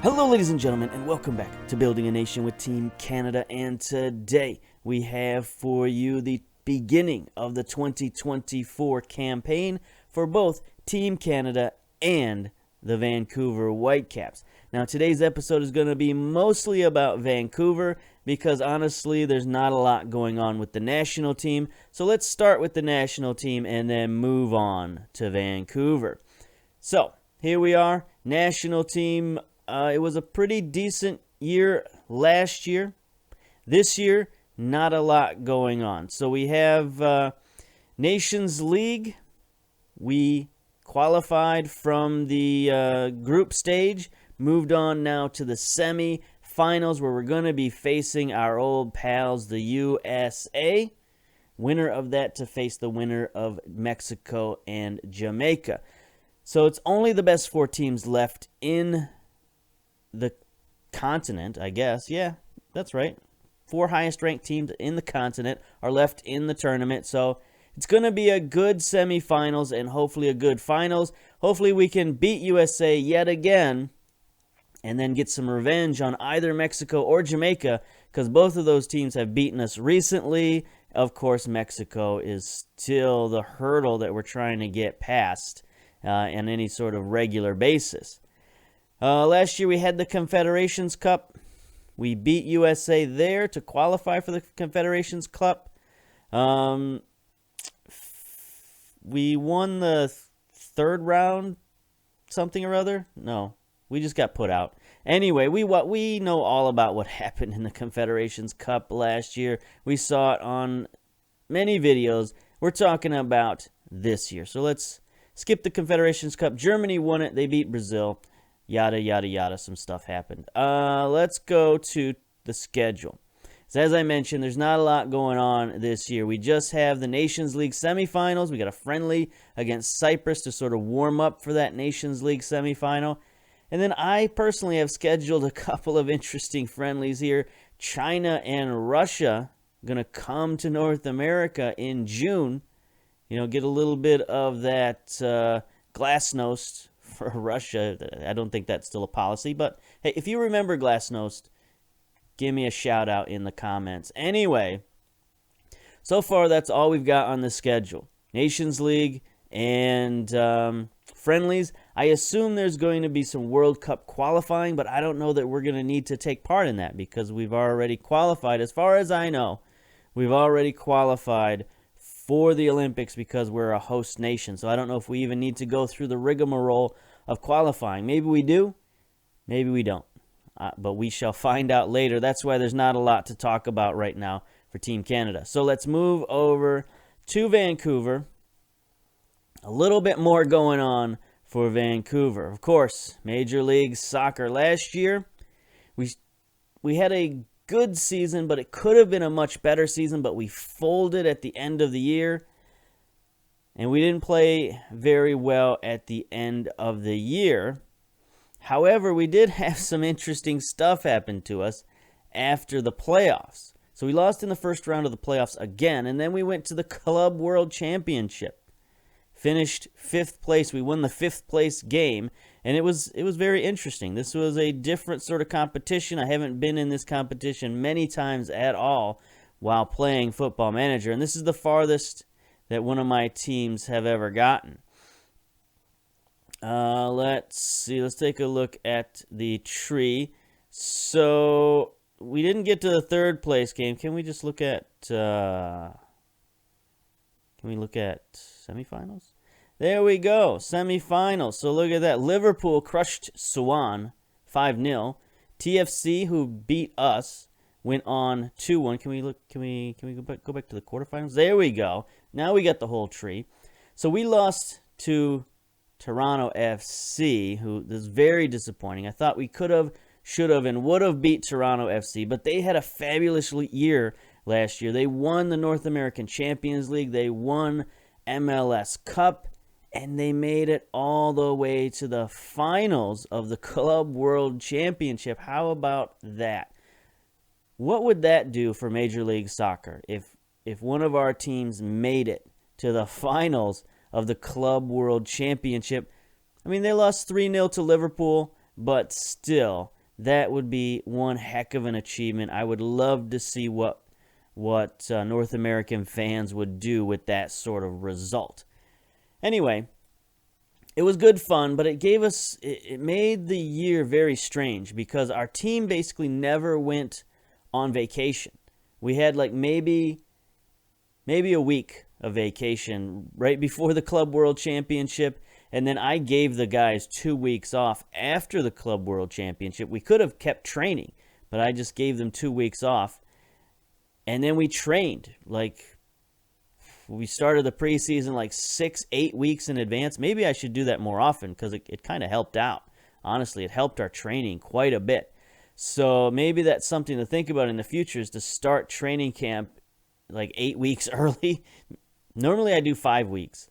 Hello, ladies and gentlemen, and welcome back to Building a Nation with Team Canada. And today we have for you the beginning of the 2024 campaign for both Team Canada and the Vancouver Whitecaps. Now, today's episode is going to be mostly about Vancouver because, honestly, there's not a lot going on with the national team. So let's start with the national team and then move on to Vancouver. So, here we are, national team. It was a pretty decent year last year. This year, not a lot going on. So we have Nations League. We qualified from the group stage, moved on now to the semi-finals where we're going to be facing our old pals, the USA. Winner of that to face the winner of Mexico and Jamaica. So it's only the best four teams left in the continent, I guess. Yeah, that's right. Four highest ranked teams in the continent are left in the tournament. So it's going to be a good semifinals and hopefully a good finals. Hopefully we can beat USA yet again and then get some revenge on either Mexico or Jamaica because both of those teams have beaten us recently. Of course, Mexico is still the hurdle that we're trying to get past on any sort of regular basis. Last year we had the Confederations Cup. We beat USA there to qualify for the Confederations Cup. We won the third round, something or other. No, we just got put out. Anyway, we know all about what happened in the Confederations Cup last year. We saw it on many videos. We're talking about this year. So let's skip the Confederations Cup. Germany won it. They beat Brazil. Yada, yada, yada. Some stuff happened. Let's go to the schedule. So as I mentioned, there's not a lot going on this year. We just have the Nations League semifinals. We got a friendly against Cyprus to sort of warm up for that Nations League semifinal. And then I personally have scheduled a couple of interesting friendlies here. China and Russia going to come to North America in June. You know, get a little bit of that glasnost for Russia. I don't think that's still a policy, but hey, if you remember glasnost, give me a shout out in the comments. Anyway, so far that's all we've got on the schedule. Nations League and friendlies. I assume there's going to be some World Cup qualifying, but I don't know that we're going to need to take part in that because we've already qualified. As far as I know, we've already qualified for the Olympics because we're a host nation. So I don't know if we even need to go through the rigmarole of qualifying. Maybe we do, maybe we don't. But we shall find out later. That's why there's not a lot to talk about right now for Team Canada. So let's move over to Vancouver. A little bit more going on for Vancouver. Of course, Major League Soccer last year. We had a good season, but it could have been a much better season, but we folded at the end of the year. And we didn't play very well at the end of the year. However, we did have some interesting stuff happen to us after the playoffs. So we lost in the first round of the playoffs again, and then we went to the Club World Championship. Finished 5th place. We won the 5th place game, and it was very interesting. This was a different sort of competition. I haven't been in this competition many times at all while playing Football Manager, and this is the farthest that one of my teams have ever gotten. Let's see. Let's take a look at the tree. So we didn't get to the 3rd place game. Can we just look at? Can we look at semifinals? There we go, semifinals. So look at that. Liverpool crushed Swan 5-0. TFC, who beat us, went on 2-1. Can we look? Can we go back to the quarterfinals? There we go. Now we got the whole tree. So we lost to Toronto FC, who is very disappointing. I thought we could have, should have, and would have beat Toronto FC, but they had a fabulous year last year. They won the North American Champions League. They won MLS Cup, and they made it all the way to the finals of the Club World Championship. How about that? What would that do for Major League Soccer if one of our teams made it to the finals of the Club World Championship? I mean, they lost 3-0 to Liverpool, but still, that would be one heck of an achievement. I would love to see what North American fans would do with that sort of result. Anyway, it was good fun, but it made the year very strange because our team basically never went on vacation. We had like maybe a week of vacation right before the Club World Championship, and then I gave the guys 2 weeks off after the Club World Championship. We could have kept training, but I just gave them 2 weeks off. And then we trained, we started the preseason 6-8 weeks in advance. Maybe I should do that more often because it kind of helped out. Honestly, it helped our training quite a bit. So maybe that's something to think about in the future, is to start training camp 8 weeks early. Normally I do 5 weeks.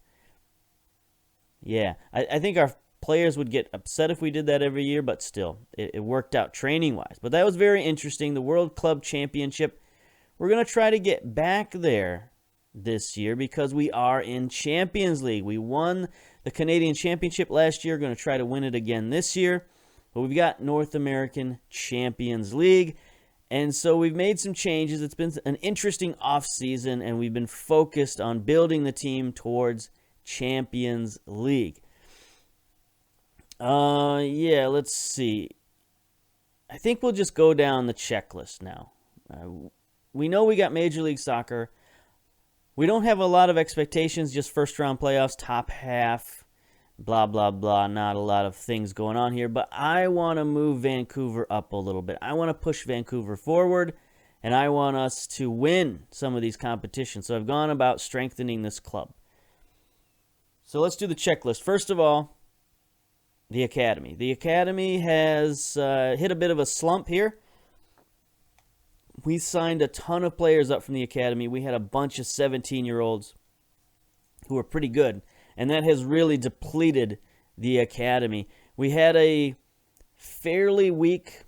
Yeah, I think our players would get upset if we did that every year, but still, it worked out training-wise. But that was very interesting. The World Club Championship, we're going to try to get back there this year because we are in Champions League. We won the Canadian Championship last year. Going to try to win it again this year. But we've got North American Champions League. And so we've made some changes. It's been an interesting offseason, and we've been focused on building the team towards Champions League. Let's see. I think we'll just go down the checklist now. We know we got Major League Soccer. We don't have a lot of expectations, just first-round playoffs, top half, blah, blah, blah. Not a lot of things going on here, but I want to move Vancouver up a little bit. I want to push Vancouver forward, and I want us to win some of these competitions. So I've gone about strengthening this club. So let's do the checklist. First of all, the Academy. The Academy has hit a bit of a slump here. We signed a ton of players up from the Academy. We had a bunch of 17-year-olds who were pretty good, and that has really depleted the Academy. We had a fairly weak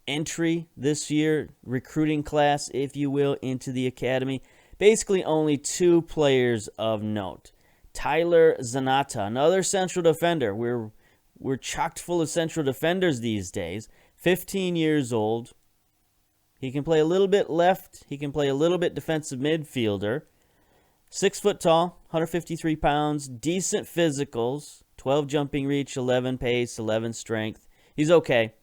entry this year, recruiting class, if you will, into the Academy. Basically only 2 players of note. Tyler Zanata, another central defender. We're chocked full of central defenders these days. 15 years old. He can play a little bit left. He can play a little bit defensive midfielder. 6 foot tall, 153 pounds, decent physicals, 12 jumping reach, 11 pace, 11 strength. He's okay.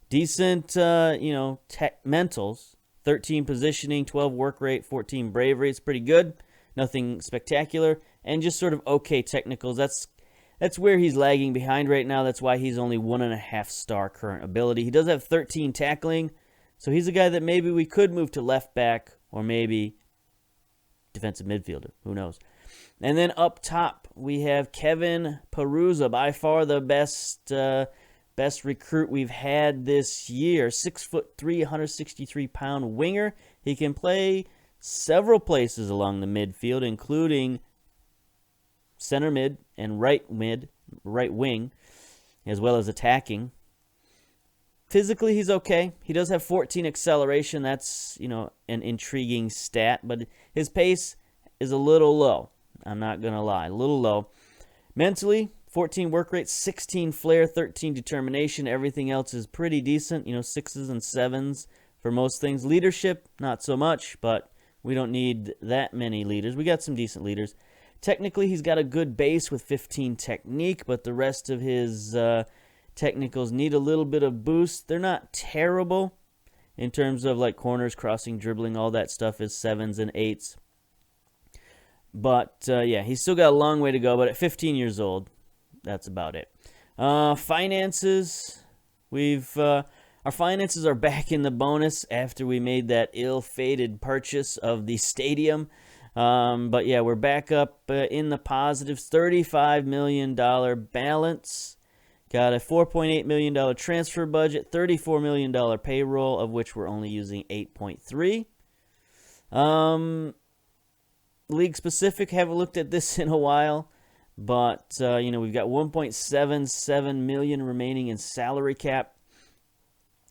Decent, mentals, 13 positioning, 12 work rate, 14 bravery. It's pretty good. Nothing spectacular. And just sort of okay technicals. That's where he's lagging behind right now. That's why he's only 1.5 star current ability. He does have 13 tackling. So he's a guy that maybe we could move to left back or maybe defensive midfielder. Who knows? And then up top, we have Kevin Peruza, by far the best recruit we've had this year. 6'3", 163-pound winger. He can play several places along the midfield, including center mid and right wing, as well as attacking. Physically, he's okay. He does have 14 acceleration. That's, an intriguing stat. But his pace is a little low. I'm not going to lie. A little low. Mentally, 14 work rate, 16 flair, 13 determination. Everything else is pretty decent. 6s and 7s for most things. Leadership, not so much. But we don't need that many leaders. We got some decent leaders. Technically, he's got a good base with 15 technique. But the rest of his technicals need a little bit of boost. They're not terrible in terms of corners, crossing, dribbling. All that stuff is 7s and 8s. But, he's still got a long way to go. But at 15 years old, that's about it. Finances. Our finances are back in the bonus after we made that ill-fated purchase of the stadium. But, we're back up in the positives. $35 million balance. Got a $4.8 million transfer budget, $34 million payroll, of which we're only using 8.3. League specific, haven't looked at this in a while, but we've got $1.77 million remaining in salary cap.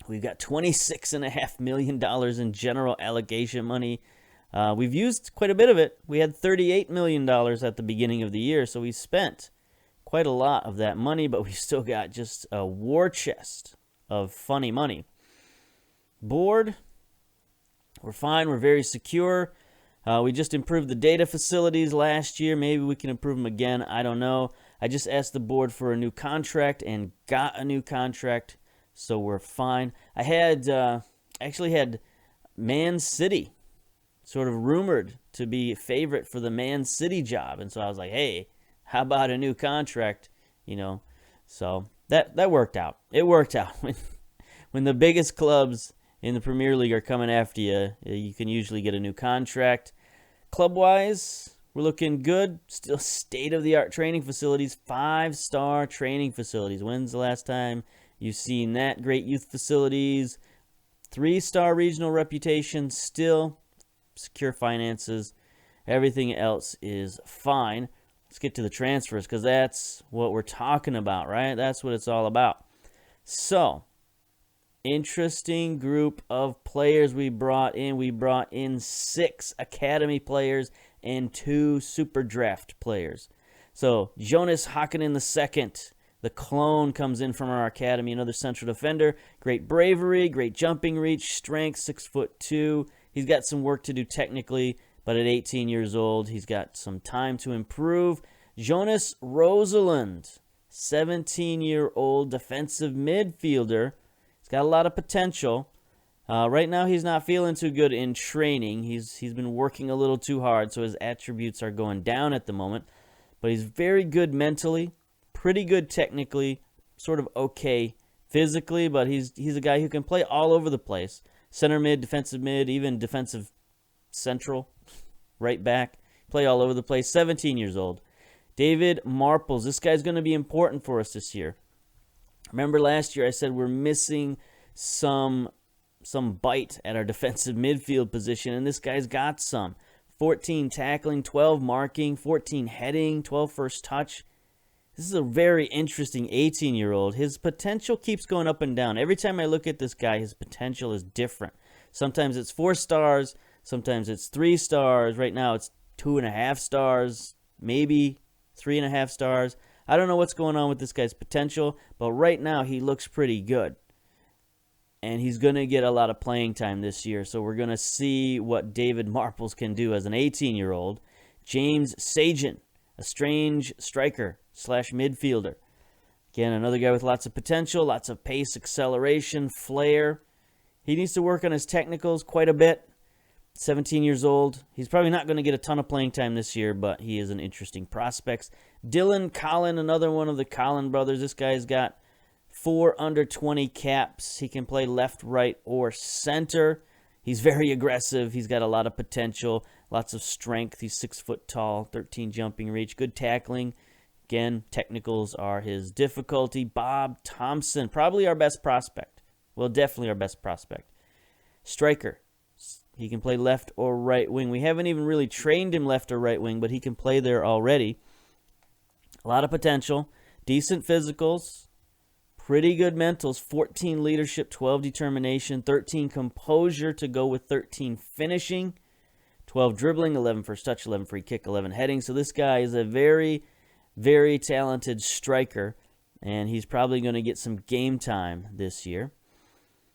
We've got $26.5 million in general allocation money. We've used quite a bit of it. We had $38 million at the beginning of the year, so we spent quite a lot of that money, but we still got just a war chest of funny money. Board, we're fine. We're very secure. We just improved the data facilities last year. Maybe we can improve them again. I don't know. I just asked the board for a new contract and got a new contract, so we're fine. I had actually had Man City sort of rumored to be a favorite for the Man City job, and so I was like, hey, how about a new contract? You know, so that worked out. It worked out. When the biggest clubs in the Premier League are coming after you, you can usually get a new contract. Club-wise, we're looking good. Still state-of-the-art training facilities, 5-star training facilities. When's the last time you've seen that? Great youth facilities, 3-star regional reputation, still secure finances. Everything else is fine. Let's get to the transfers because that's what we're talking about, right? That's what it's all about. So, interesting group of players we brought in. We brought in 6 academy players and 2 super draft players. So, Jonas Hakkinen II, the clone, comes in from our academy, another central defender. Great bravery, great jumping reach, strength, 6'2". He's got some work to do technically, but at 18 years old, he's got some time to improve. Jonas Rosalind, 17-year-old defensive midfielder. He's got a lot of potential. Right now, he's not feeling too good in training. He's been working a little too hard, so his attributes are going down at the moment. But he's very good mentally, pretty good technically, sort of okay physically, but he's a guy who can play all over the place. Center mid, defensive mid, even defensive central, right back. Play all over the place. 17 years old. David Marples. This guy's going to be important for us this year. Remember last year I said we're missing some bite at our defensive midfield position, and this guy's got some. 14 tackling, 12 marking, 14 heading, 12 first touch. This is a very interesting 18-year-old. His potential keeps going up and down. Every time I look at this guy, his potential is different. Sometimes it's 4 stars. Sometimes it's 3 stars. Right now it's 2.5 stars, maybe 3.5 stars. I don't know what's going on with this guy's potential, but right now he looks pretty good. And he's going to get a lot of playing time this year, so we're going to see what David Marples can do as an 18-year-old. James Sajan, a strange striker / midfielder. Again, another guy with lots of potential, lots of pace, acceleration, flair. He needs to work on his technicals quite a bit. 17 years old. He's probably not going to get a ton of playing time this year, but he is an interesting prospect. Dylan Collin, another one of the Collin brothers. This guy's got 4 under-20 caps. He can play left, right, or center. He's very aggressive. He's got a lot of potential, lots of strength. He's 6 foot tall, 13 jumping reach, good tackling. Again, technicals are his difficulty. Bob Thompson, probably our best prospect. Well, definitely our best prospect. Striker. He can play left or right wing. We haven't even really trained him left or right wing, but he can play there already. A lot of potential. Decent physicals. Pretty good mentals. 14 leadership, 12 determination, 13 composure to go with 13 finishing, 12 dribbling, 11 first touch, 11 free kick, 11 heading. So this guy is a very, very talented striker, and he's probably going to get some game time this year.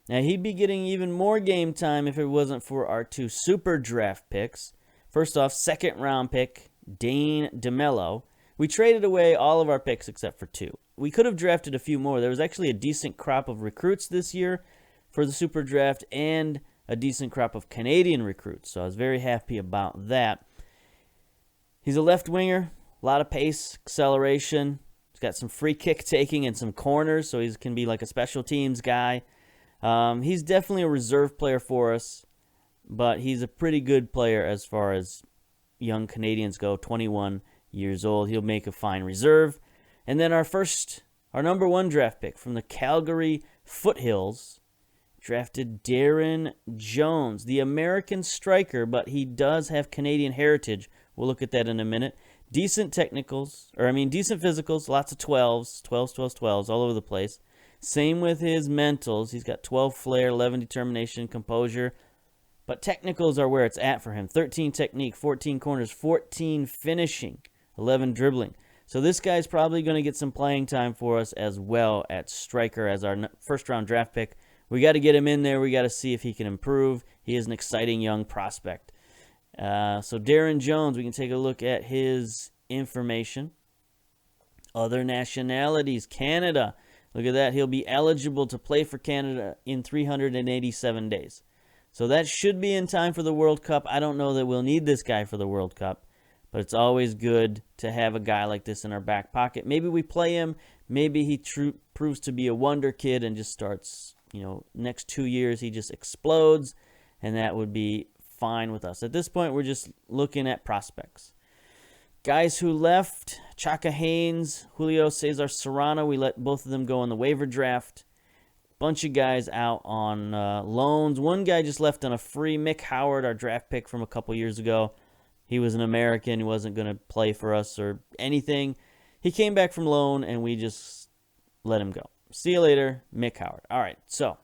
Now, he'd be getting even more game time if it wasn't for our 2 super draft picks. First off, second-round pick, Dane DeMello. We traded away all of our picks except for 2. We could have drafted a few more. There was actually a decent crop of recruits this year for the super draft and a decent crop of Canadian recruits, so I was very happy about that. He's a left winger, a lot of pace, acceleration. He's got some free kick taking and some corners, so he can be like a special teams guy. He's definitely a reserve player for us, but he's a pretty good player as far as young Canadians go, 21 years old. He'll make a fine reserve. And then our number 1 draft pick from the Calgary Foothills, drafted Darren Jones, the American striker, but he does have Canadian heritage. We'll look at that in a minute. Decent physicals, lots of 12s all over the place. Same with his mentals. He's got 12 flair, 11 determination, composure. But technicals are where it's at for him. 13 technique, 14 corners, 14 finishing, 11 dribbling. So this guy's probably going to get some playing time for us as well at striker as our first-round draft pick. We got to get him in there. We got to see if he can improve. He is an exciting young prospect. So Darren Jones, we can take a look at his information. Other nationalities, Canada. Look at that. He'll be eligible to play for Canada in 387 days. So that should be in time for the World Cup. I don't know that we'll need this guy for the World Cup, but it's always good to have a guy like this in our back pocket. Maybe we play him. Maybe he proves to be a wonder kid and just starts, next 2 years he just explodes, and that would be fine with us. At this point, we're just looking at prospects. Guys who left, Chaka Haynes, Julio Cesar Serrano, we let both of them go in the waiver draft. Bunch of guys out on loans. One guy just left on a free. Mick Howard, our draft pick from a couple years ago. He was an American. He wasn't going to play for us or anything. He came back from loan, and we just let him go. See you later, Mick Howard. All right, so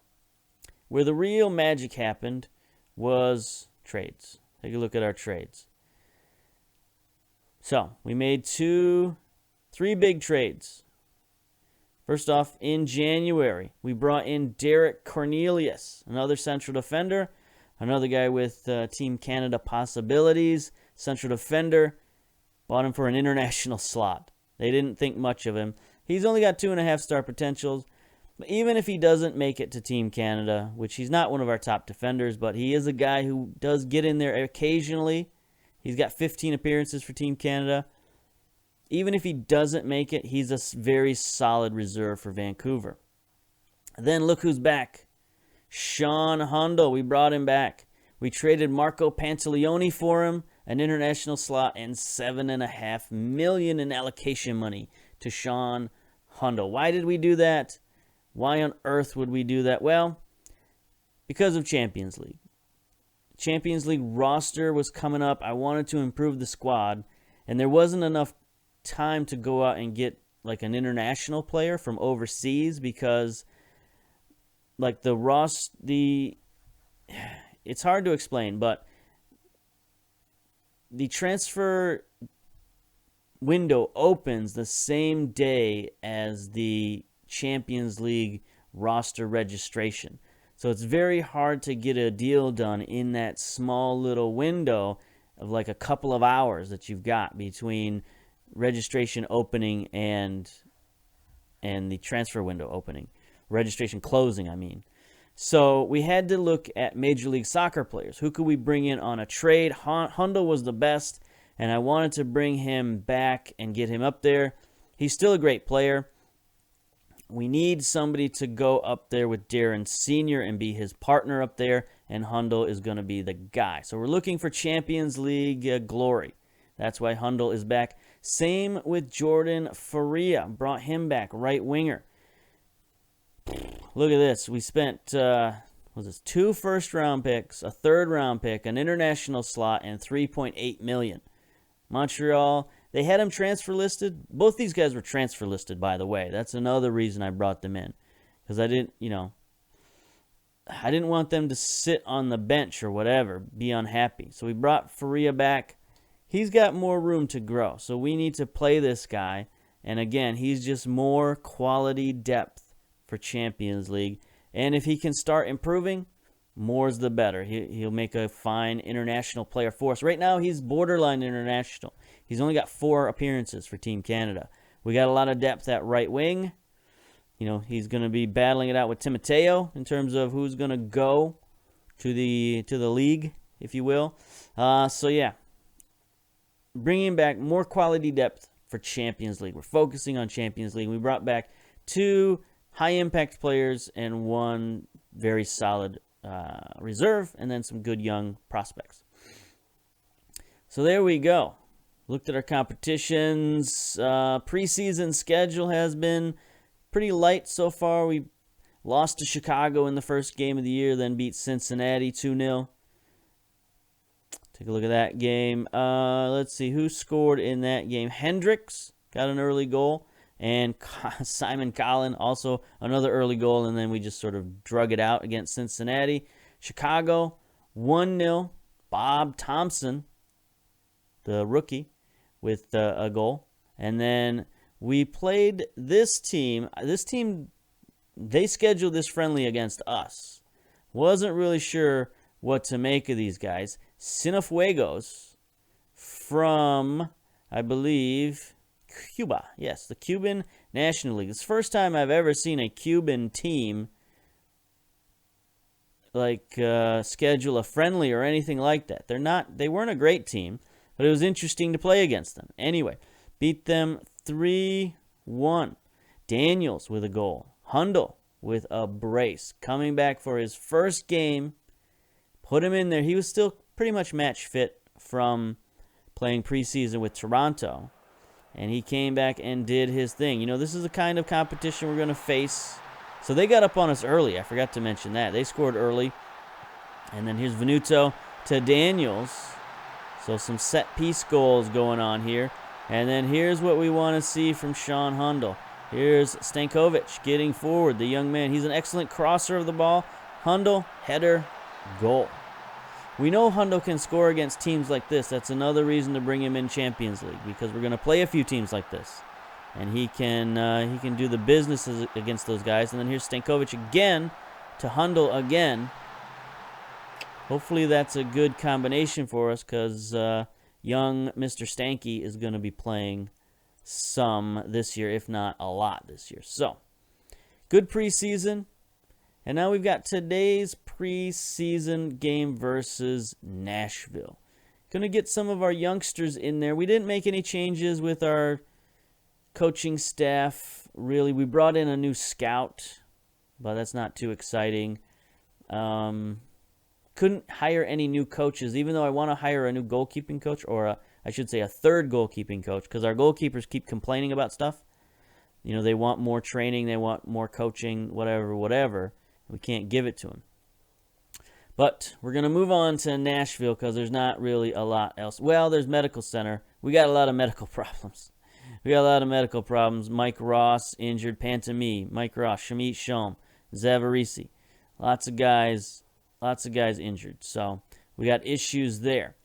where the real magic happened was trades. Take a look at our trades. So we made 3 big trades. First off, in January, we brought in Derek Cornelius, another central defender, another guy with Team Canada possibilities, central defender. Bought him for an international slot. They didn't think much of him. He's only got 2.5-star potentials. But even if he doesn't make it to Team Canada, which he's not one of our top defenders, but he is a guy who does get in there occasionally. He's got 15 appearances for Team Canada. Even if he doesn't make it, he's a very solid reserve for Vancouver. Then look who's back. Sean Hondo. We brought him back. We traded Marco Pantaleone for him, an international slot, and $7.5 million in allocation money to Sean Hondo. Why did we do that? Why on earth would we do that? Well, because of Champions League. Champions League roster was coming up. I wanted to improve the squad, and there wasn't enough time to go out and get like an international player from overseas because like it's hard to explain, but the transfer window opens the same day as the Champions League roster registration. So it's very hard to get a deal done in that small little window of like a couple of hours that you've got between registration opening and the transfer window opening. Registration closing, I mean. So we had to look at Major League Soccer players. Who could we bring in on a trade? Hondo was the best, and I wanted to bring him back and get him up there. He's still a great player. We need somebody to go up there with Darren Sr. and be his partner up there, and Hondo is going to be the guy. So we're looking for Champions League glory. That's why Hondo is back. Same with Jordan Faria. Brought him back, right winger. Look at this. We spent, 2 first-round picks, a third-round pick, an international slot, and $3.8 million. Montreal, they had him transfer listed. Both these guys were transfer listed, by the way. That's another reason I brought them in. Because I didn't want them to sit on the bench or whatever, be unhappy. So we brought Faria back. He's got more room to grow. So we need to play this guy. And again, he's just more quality depth for Champions League. And if he can start improving, more's the better. He'll make a fine international player for us. Right now, he's borderline international. He's only got 4 appearances for Team Canada. We got a lot of depth at right wing. He's going to be battling it out with Timoteo in terms of who's going to go to the league, if you will. So, yeah. Bringing back more quality depth for Champions League. We're focusing on Champions League. We brought back 2 high-impact players and 1 very solid reserve, and then some good young prospects. So there we go. Looked at our competitions. Preseason schedule has been pretty light so far. We lost to Chicago in the first game of the year, then beat Cincinnati 2-0. Take a look at that game. Let's see who scored in that game. Hendricks got an early goal, and Simon Collin also another early goal, and then we just sort of drug it out against Cincinnati. Chicago 1-0. Bob Thompson, the rookie, with a goal. And then we played this team. This team, they scheduled this friendly against us. Wasn't really sure what to make of these guys. Cienfuegos from, I believe, Cuba. Yes, the Cuban National League. It's the first time I've ever seen a Cuban team schedule a friendly or anything like that. They weren't a great team, but it was interesting to play against them. Anyway, beat them 3-1. Daniels with a goal. Hundle with a brace. Coming back for his first game. Put him in there. He was still pretty much match fit from playing preseason with Toronto. And he came back and did his thing. You know, this is the kind of competition we're going to face. So they got up on us early. I forgot to mention that. They scored early. And then here's Venuto to Daniels. So some set-piece goals going on here. And then here's what we want to see from Sean Hundle. Here's Stankovic getting forward, the young man. He's an excellent crosser of the ball. Hundle, header, goal. We know Hundle can score against teams like this. That's another reason to bring him in Champions League, because we're going to play a few teams like this. And he can do the business against those guys. And then here's Stankovic again to Hundle again. Hopefully that's a good combination for us, because young Mr. Stanky is going to be playing some this year, if not a lot this year. So, good preseason. And now we've got today's preseason game versus Nashville. Going to get some of our youngsters in there. We didn't make any changes with our coaching staff, really. We brought in a new scout, but that's not too exciting. Couldn't hire any new coaches, even though I want to hire a new goalkeeping coach, or I should say a third goalkeeping coach, because our goalkeepers keep complaining about stuff. You know, they want more training, they want more coaching, whatever. We can't give it to them. But we're going to move on to Nashville, because there's not really a lot else. Well, there's medical center. We got a lot of medical problems. Mike Ross injured, Pantami, Mike Ross, Shamit Shom, Zavarisi. Lots of guys injured. So we got issues there.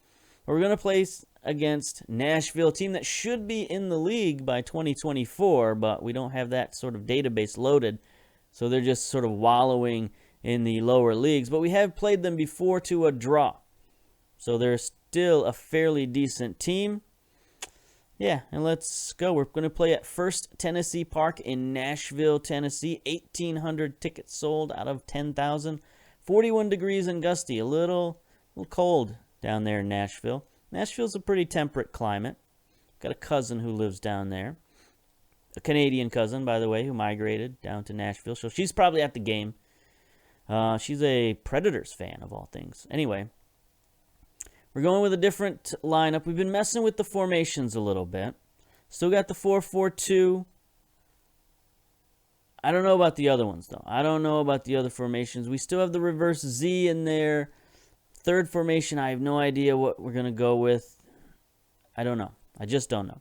We're going to play against Nashville, a team that should be in the league by 2024, but we don't have that sort of database loaded. So they're just sort of wallowing in the lower leagues. But we have played them before to a draw. So they're still a fairly decent team. Yeah, and let's go. We're going to play at First Tennessee Park in Nashville, Tennessee. 1,800 tickets sold out of 10,000. 41 degrees and gusty. A little cold down there in Nashville. Nashville's a pretty temperate climate. Got a cousin who lives down there. A Canadian cousin, by the way, who migrated down to Nashville. So she's probably at the game. She's a Predators fan, of all things. Anyway, we're going with a different lineup. We've been messing with the formations a little bit. Still got the 4-4-2. I don't know about the other ones, though. I don't know about the other formations. We still have the reverse Z in there. Third formation, I have no idea what we're going to go with. I don't know. I just don't know.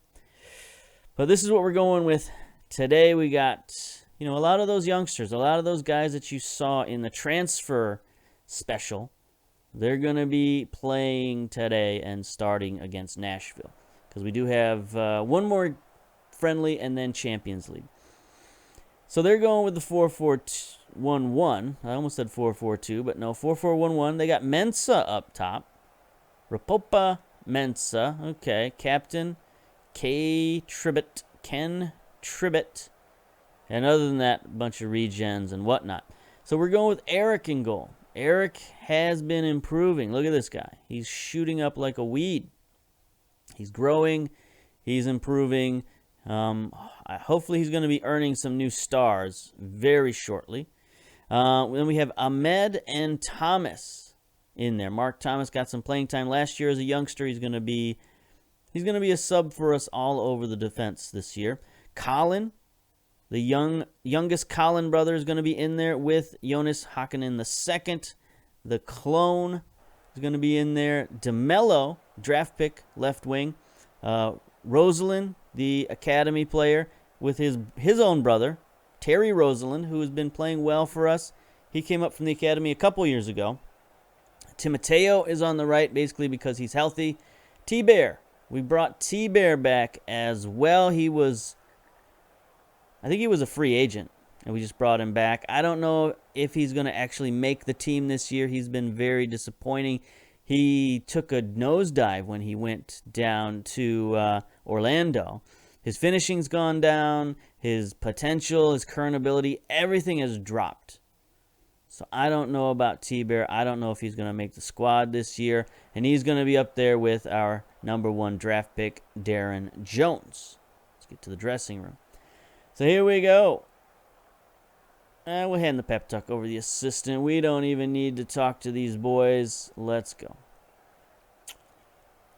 But this is what we're going with today. We got, a lot of those youngsters, a lot of those guys that you saw in the transfer special. They're going to be playing today and starting against Nashville, because we do have one more friendly and then Champions League. So they're going with the 4-4-1-1. I almost said 4-4-2, but no, 4-4-1-1. They got Mensah up top. Rapopa Mensah. Okay, captain Ken Tribbett. And other than that, a bunch of regens and whatnot. So we're going with Eric in goal. Eric has been improving. Look at this guy. He's shooting up like a weed. He's growing. He's improving. Hopefully he's going to be earning some new stars very shortly. Then we have Ahmed and Thomas in there. Mark Thomas got some playing time last year as a youngster. He's going to be a sub for us all over the defense this year. Colin, the youngest Colin brother, is going to be in there with Jonas Hakkinen II. The clone is going to be in there. DeMello, draft pick, left wing. Rosalind, the academy player, with his own brother, Terry Rosalind, who has been playing well for us. He came up from the academy a couple years ago. Timoteo is on the right, basically because he's healthy. T-Bear We brought T-Bear back as well. I think he was a free agent, and we just brought him back. I don't know if he's going to actually make the team this year. He's been very disappointing. He took a nosedive when he went down to Orlando. His finishing's gone down. His potential, his current ability, everything has dropped. So I don't know about T-Bear. I don't know if he's going to make the squad this year. And he's going to be up there with our number 1 draft pick, Darren Jones. Let's get to the dressing room. So here we go. We'll hand the pep talk over to the assistant. We don't even need to talk to these boys. Let's go.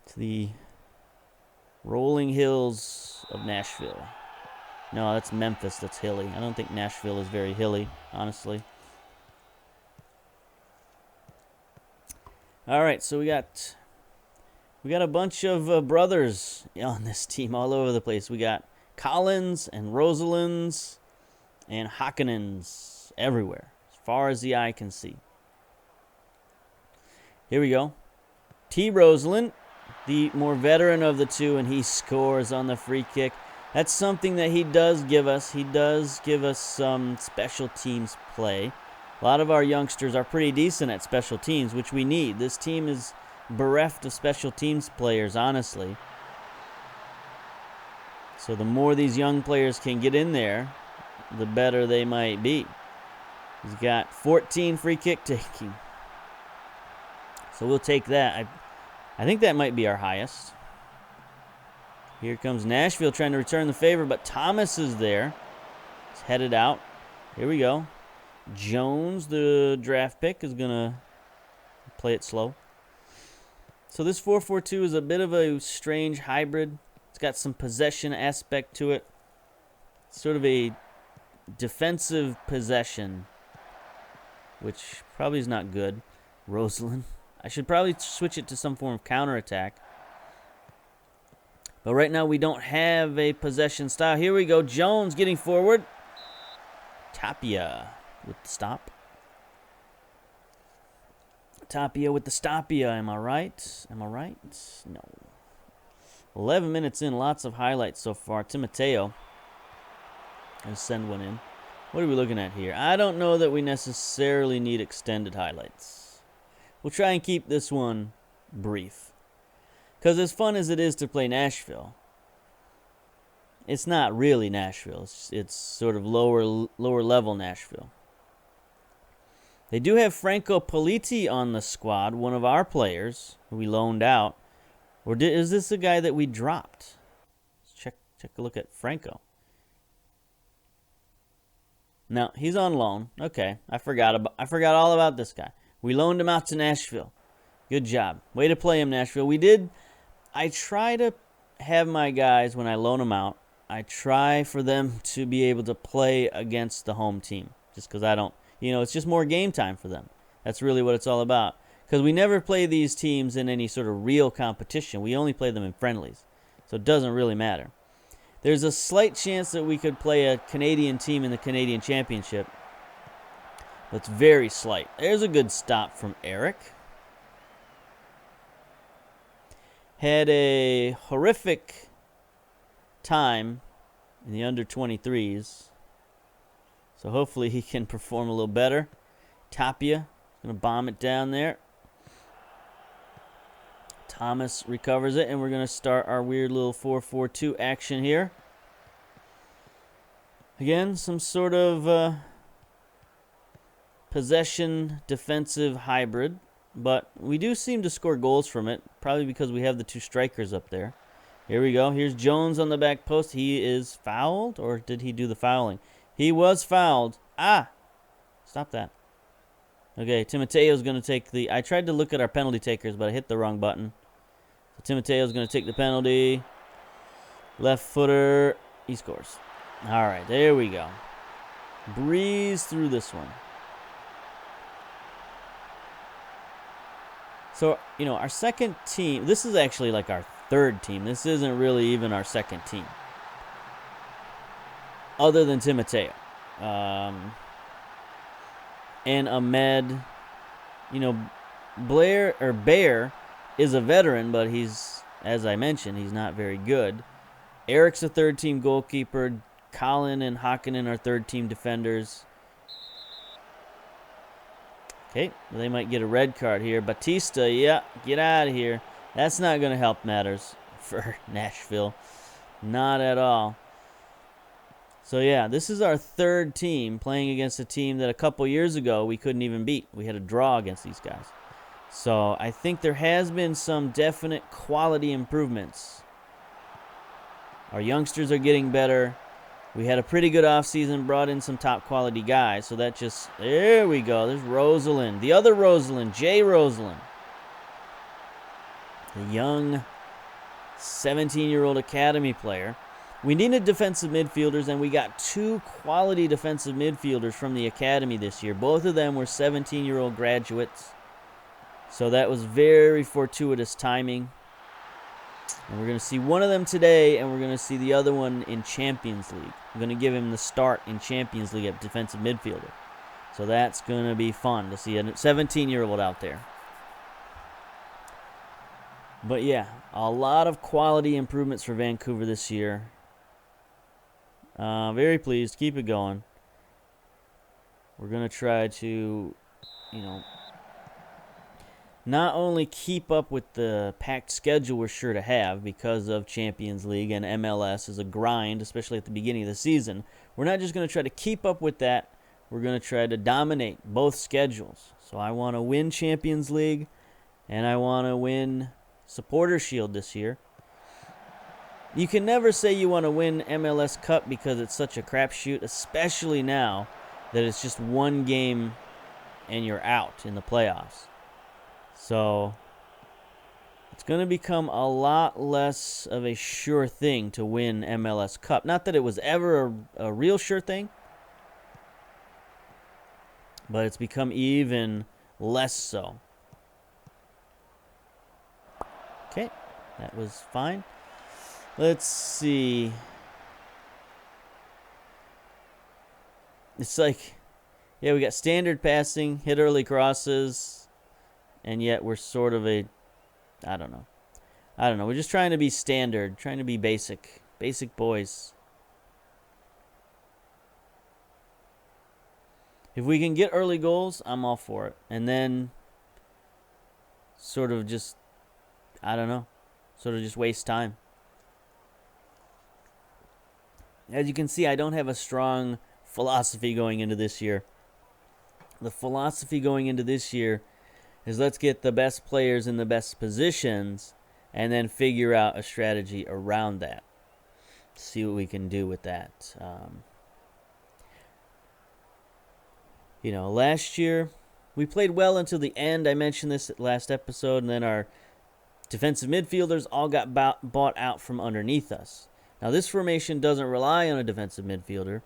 To the rolling hills of Nashville. No, that's Memphis. That's hilly. I don't think Nashville is very hilly, honestly. All right, so we got a bunch of brothers on this team all over the place. We got Collins and Rosalinds and Hockenins everywhere, as far as the eye can see. Here we go. T. Rosalind, the more veteran of the two, and he scores on the free kick. That's something that he does give us. He does give us some special teams play. A lot of our youngsters are pretty decent at special teams, which we need. This team is bereft of special teams players, honestly. So the more these young players can get in there, the better they might be. He's got 14 free kick taking. So we'll take that. I think that might be our highest. Here comes Nashville trying to return the favor, but Thomas is there. He's headed out. Here we go. Jones, the draft pick, is going to play it slow. So this 4-4-2 is a bit of a strange hybrid. It's got some possession aspect to it. It's sort of a defensive possession, which probably is not good. Rosalind. I should probably switch it to some form of counterattack. But right now we don't have a possession style. Here we go. Jones getting forward. Tapia with the stop. Tapia with the stopia. Am I right? Am I right? No. 11 minutes in. Lots of highlights so far. Timoteo. Let's send one in. What are we looking at here? I don't know that we necessarily need extended highlights. We'll try and keep this one brief. Because as fun as it is to play Nashville, it's not really Nashville. It's sort of lower level Nashville. They do have Franco Politi on the squad, one of our players who we loaned out. Or is this the guy that we dropped? Let's check a look at Franco. No, he's on loan. Okay, I forgot all about this guy. We loaned him out to Nashville. Good job. Way to play him, Nashville. I try to have my guys, when I loan them out, I try for them to be able to play against the home team. Just because I don't, it's just more game time for them. That's really what it's all about. Because we never play these teams in any sort of real competition. We only play them in friendlies. So it doesn't really matter. There's a slight chance that we could play a Canadian team in the Canadian Championship. But it's very slight. There's a good stop from Eric. Had a horrific time in the under-23s. So hopefully he can perform a little better. Tapia going to bomb it down there. Thomas recovers it, and we're going to start our weird little 4-4-2 action here. Again, some sort of possession defensive hybrid. But we do seem to score goals from it, probably because we have the two strikers up there. Here we go. Here's Jones on the back post. He is fouled, or did he do the fouling? He was fouled. Stop that. Okay, Timoteo's going to take the... I tried to look at our penalty takers, but I hit the wrong button. So Timoteo's going to take the penalty. Left footer. He scores. All right, there we go. Breeze through this one. So, our second team, this is actually like our third team. This isn't really even our second team. Other than Timoteo. And Ahmed, Bear is a veteran, but he's as I mentioned, he's not very good. Eric's a third-team goalkeeper. Colin and Hakkinen are third-team defenders. Okay, they might get a red card here. Batista, yeah, get out of here. That's not going to help matters for Nashville. Not at all. So, yeah, this is our third team playing against a team that a couple years ago we couldn't even beat. We had a draw against these guys. So, I think there has been some definite quality improvements. Our youngsters are getting better. We had a pretty good offseason, brought in some top-quality guys. So that just, there we go. There's Rosalind. The other Rosalind, Jay Rosalind. The young 17-year-old academy player. We needed defensive midfielders, and we got 2 quality defensive midfielders from the academy this year. Both of them were 17-year-old graduates. So that was very fortuitous timing. And we're going to see one of them today, and we're going to see the other one in Champions League. I'm going to give him the start in Champions League at defensive midfielder. So that's going to be fun to see a 17-year-old out there. But yeah, a lot of quality improvements for Vancouver this year. Very pleased. Keep it going. We're going to try to, not only keep up with the packed schedule we're sure to have because of Champions League and MLS is a grind, especially at the beginning of the season. We're not just going to try to keep up with that. We're going to try to dominate both schedules. So I want to win Champions League, and I want to win Supporter Shield this year. You can never say you want to win MLS Cup because it's such a crapshoot, especially now that it's just one game and you're out in the playoffs. So it's going to become a lot less of a sure thing to win MLS Cup. Not that it was ever a real sure thing, but it's become even less so. Okay, that was fine. Let's see. It's like, yeah, we got standard passing, hit early crosses. And yet we're sort of I don't know. We're just trying to be standard, trying to be basic. Basic boys. If we can get early goals, I'm all for it. And then sort of just, sort of just waste time. As you can see, I don't have a strong philosophy going into this year. The philosophy going into this year is let's get the best players in the best positions and then figure out a strategy around that. See what we can do with that. Last year we played well until the end. I mentioned this at last episode, and then our defensive midfielders all got bought out from underneath us. Now this formation doesn't rely on a defensive midfielder,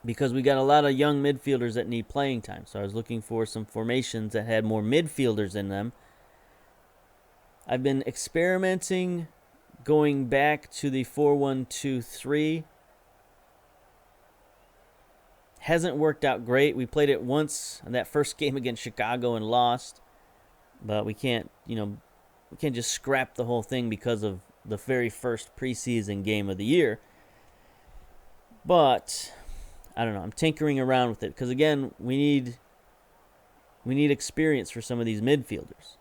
because we got a lot of young midfielders that need playing time. So I was looking for some formations that had more midfielders in them. I've been experimenting going back to the 4-1-2-3. Hasn't worked out great. We played it once in that first game against Chicago and lost. But we can't just scrap the whole thing because of the very first preseason game of the year. But I don't know. I'm tinkering around with it because, again, we need experience for some of these midfielders.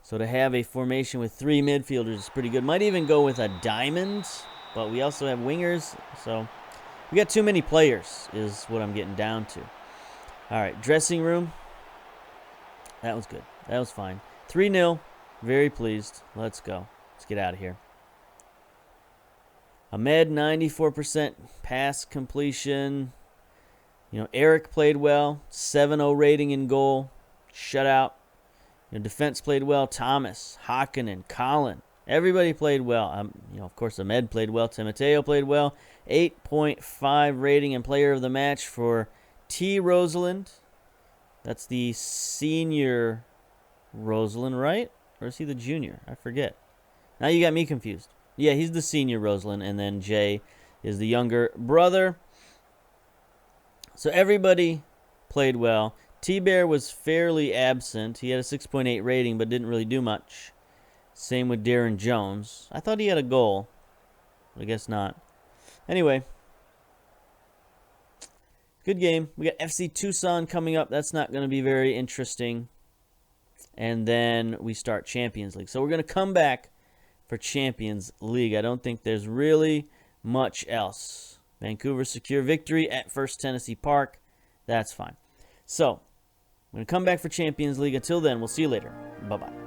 So to have a formation with 3 midfielders is pretty good. Might even go with a diamond, but we also have wingers. So we got too many players is what I'm getting down to. All right, dressing room. That was good. That was fine. 3-0. Very pleased. Let's go. Let's get out of here. Ahmed, 94% pass completion. Eric played well. 7.0 rating in goal. Shutout. Defense played well. Thomas, Hakkinen, Colin. Everybody played well. Of course, Ahmed played well. Timoteo played well. 8.5 rating and player of the match for T. Rosalind. That's the senior Rosalind, right? Or is he the junior? I forget. Now you got me confused. Yeah, he's the senior Rosalind, and then Jay is the younger brother. So everybody played well. T-Bear was fairly absent. He had a 6.8 rating, but didn't really do much. Same with Darren Jones. I thought he had a goal, but I guess not. Anyway, good game. We got FC Tucson coming up. That's not going to be very interesting. And then we start Champions League. So we're going to come back for Champions League. I don't think there's really much else. Vancouver secure victory at First Tennessee Park. That's fine. So, I'm going to come back for Champions League. Until then, we'll see you later. Bye-bye.